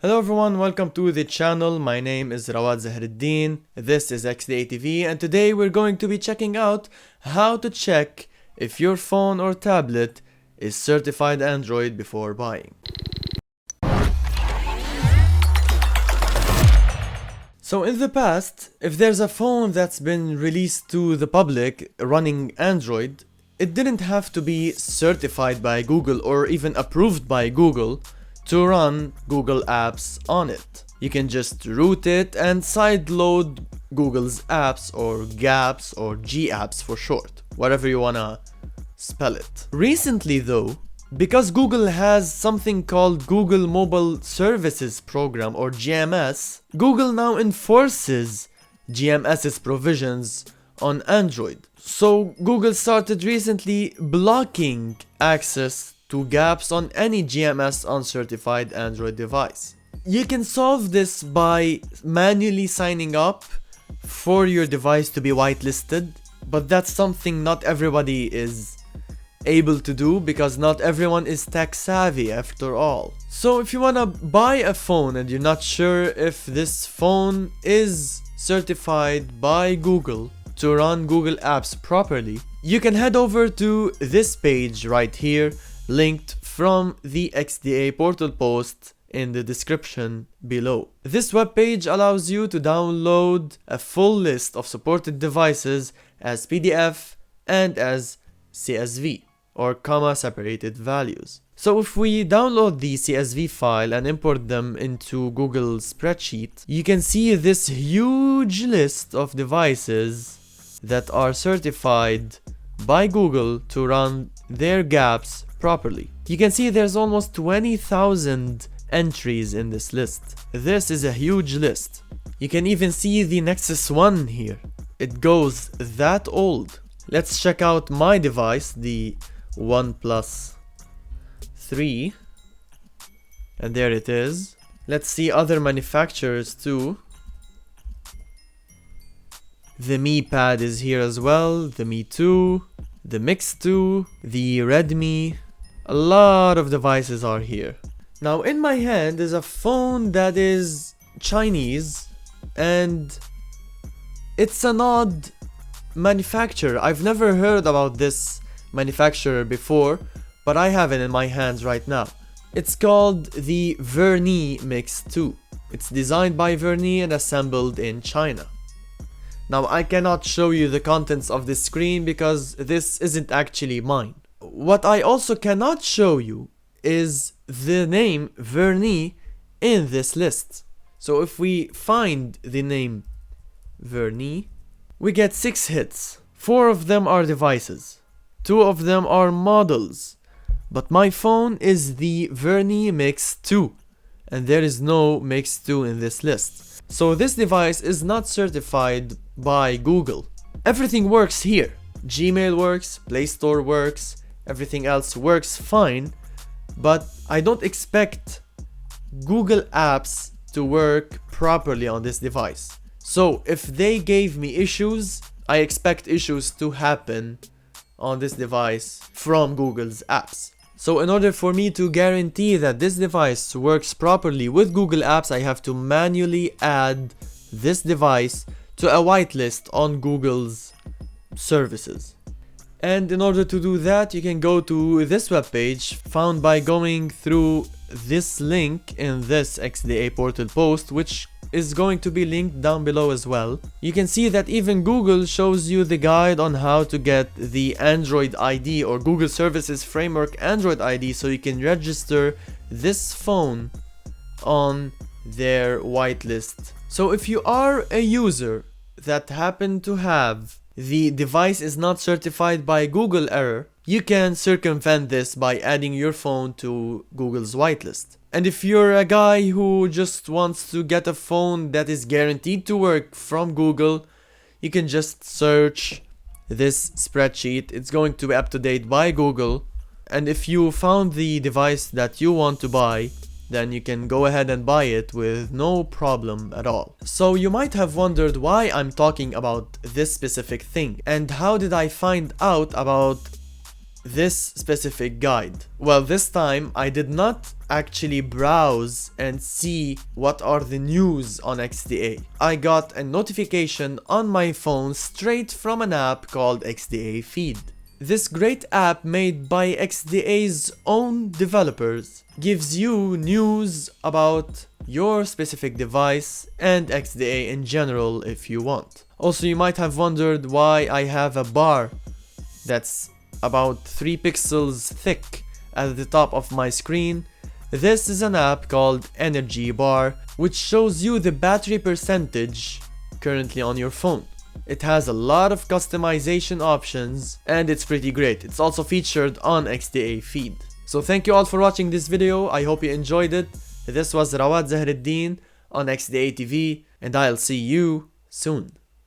Hello everyone, welcome to the channel. My name is Rawad Zahreddin. This is XDA TV, and today we're going to be checking out how to check if your phone or tablet is certified Android before buying. So in the past, if there's a phone that's been released to the public running Android, it didn't have to be certified by Google or even approved by Google to run Google apps on it. You can just root it and sideload Google's apps or GApps or GApps for short, whatever you wanna spell it. Recently though, because Google has something called Google Mobile Services Program or GMS, Google now enforces GMS's provisions on Android. So Google started recently blocking access to GApps on any GMS uncertified Android device. You can solve this by manually signing up for your device to be whitelisted, but that's something not everybody is able to do because not everyone is tech savvy after all. So if you wanna buy a phone and you're not sure if this phone is certified by Google to run Google apps properly, you can head over to this page right here, linked from the XDA portal post in the description below. This webpage allows you to download a full list of supported devices as PDF and as CSV or comma separated values. So if we download the CSV file and import them into Google spreadsheet, you can see this huge list of devices that are certified by Google to run their GApps properly. You can see there's almost 20,000 entries in this list. This is a huge list. You can even see the Nexus 1 here. It goes that old. Let's check out my device, the OnePlus 3. And there it is. Let's see other manufacturers too. The Mi Pad is here as well, the Mi 2, the Mix 2, the Redmi. A lot of devices are here. Now in my hand is a phone that is Chinese and it's an odd manufacturer. I've never heard about this manufacturer before, but I have it in my hands right now. It's called the Verni Mix 2. It's designed by Verni and assembled in China. Now I cannot show you the contents of this screen because this isn't actually mine. What I also cannot show you is the name Verni in this list. So if we find the name Verni, we get 6 hits. 4 of them are devices. 2 of them are models. But my phone is the Verni Mix 2, and there is no Mix 2 in this list. So this device is not certified by Google. Everything works here. Gmail works, Play Store works, everything else works fine, but I don't expect Google apps to work properly on this device. So if they gave me issues, I expect issues to happen on this device from Google's apps. So in order for me to guarantee that this device works properly with Google apps, I have to manually add this device to a whitelist on Google's services. And in order to do that, you can go to this webpage found by going through this link in this XDA portal post, which is going to be linked down below as well. You can see that even Google shows you the guide on how to get the Android ID or Google Services Framework Android ID so you can register this phone on their whitelist. So if you are a user that happen to have the device is not certified by Google error, you can circumvent this by adding your phone to Google's whitelist. And if you're a guy who just wants to get a phone that is guaranteed to work from Google, you can just search this spreadsheet. It's going to be up to date by Google. And if you found the device that you want to buy, then you can go ahead and buy it with no problem at all. So you might have wondered why I'm talking about this specific thing and how did I find out about this specific guide. Well, this time I did not actually browse and see what are the news on XDA. I got a notification on my phone straight from an app called XDA Feed. This great app made by XDA's own developers gives you news about your specific device and XDA in general if you want. Also, you might have wondered why I have a bar that's about 3 pixels thick at the top of my screen. This is an app called Energy Bar, which shows you the battery percentage currently on your phone. It has a lot of customization options and it's pretty great. It's also featured on XDA Feed. So thank you all for watching this video. I hope you enjoyed it. This was Rawad Zahreddin on XDA TV and I'll see you soon.